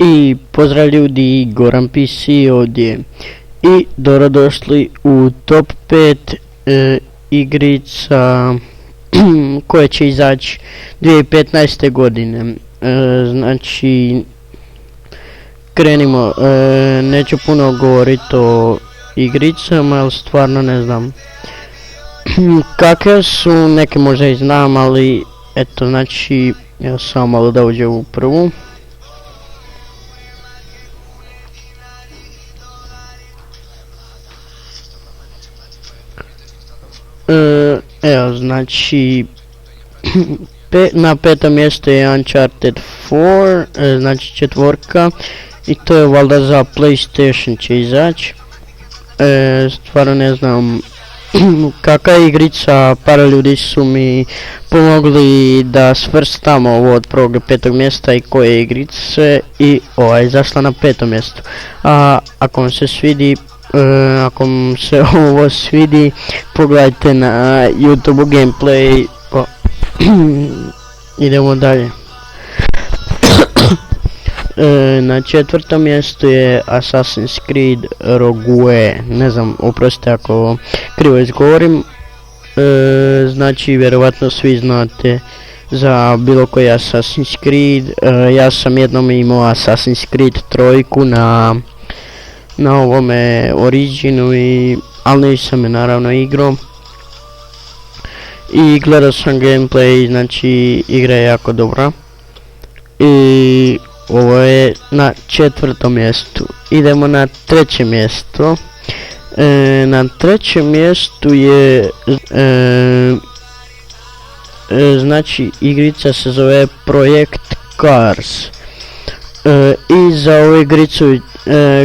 I pozdrav ljudi, Goran PC ovdje i dobrodošli u top 5 igrica koje će izaći 2015. godine. Znači, krenimo, neću puno govoriti o igricama, ali stvarno ne znam kakve su, neke možda i znam, ali eto, znači, ja samo malo da uđem u prvu. Evo, znači, na petom mjestu je Uncharted 4, znači četvorka, i to je valjda za PlayStation će izaći. Stvarno ne znam kakva je igrica, par ljudi su mi pomogli da svrstamo ovo od prvog do petog mjesta i koje igrice, i ova je zašla na petom mjestu. A ako vam se svidi, ako vam se ovo svidi, pogledajte na YouTube gameplay. Idemo dalje. Na četvrtom mjestu je Assassin's Creed Rogue. Ne znam, oprostite ako krivo izgovorim. Znači, vjerovatno svi znate za bilo koji Assassin's Creed. Ja sam jednom imao Assassin's Creed 3 na ovome Originu, ali nisam je naravno igrao. I gledao sam gameplay, znači igra je jako dobra. I ovo je na četvrtom mjestu. Idemo na treće mjesto. Na trećem mjestu je znači igrica se zove Project Cars. I za ovu igricu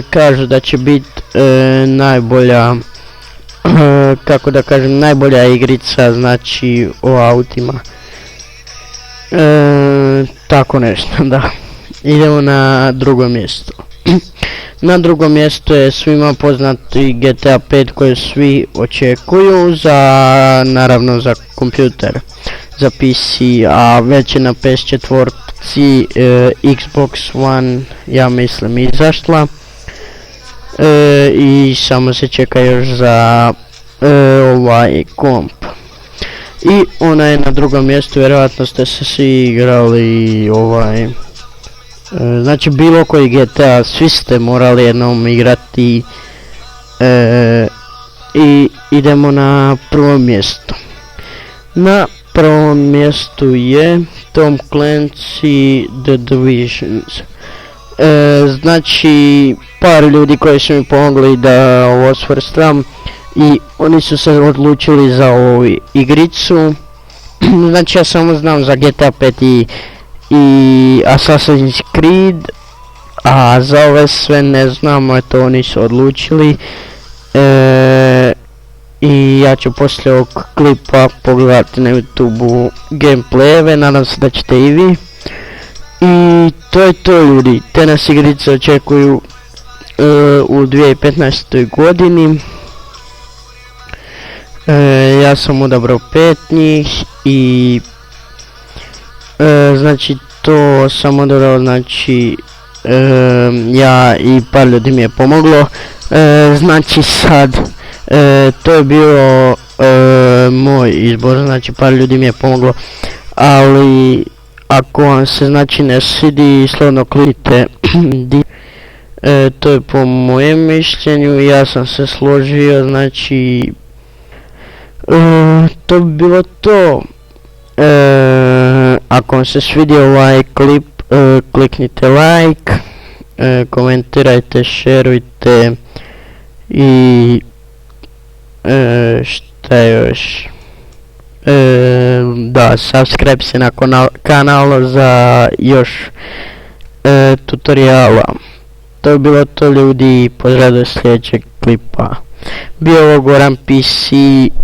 kažu da će biti najbolja, kako da kažem, najbolja igrica, znači o autima. Tako nešto, da. Idemo na drugo mjesto. Na drugom mjestu je svima poznati GTA 5 koje svi očekuju, naravno za kompjuter, za PC, a već je na PS4, Xbox One, ja mislim, izašla. I samo se čeka još za ovaj komp. I ona je na drugom mjestu, vjerojatno ste se svi igrali ovaj, znači bilo koji GTA, svi ste morali jednom igrati. I idemo na prvo mjesto. Na prvom mjestu je Tom Clancy The Divisions. Znači, par ljudi koji su mi pomogli da ovo svrstam, i oni su se odlučili za ovu igricu. Znači, ja samo znam za GTA 5 i Assassin's Creed, a za ove sve ne znam, eto, oni su odlučili. I ja ću poslije ovog klipa pogledati na YouTube gameplayeve, nadam se da ćete i vi. I to je to, ljudi, te nas igrice očekuju u 2015. godini. Ja sam odabrao 5 njih i znači to sam odabrao, znači ja i par ljudi mi je pomoglo. Znači sad to je bio moj izbor, znači par ljudi mi je pomoglo, ali ako vam se znači ne svidi, slobodno kliknite. To je po mojem mišljenju, ja sam se složio, znači to bi bilo to. Ako vam se svidio ovaj klip, kliknite like, komentirajte, šerujte i šta još, da, subscribe se na kanal za još tutoriala. To je bilo to, ljudi, pozdrav do sljedećeg klipa. Bio ovo Goran PC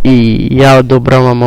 i ja odobravam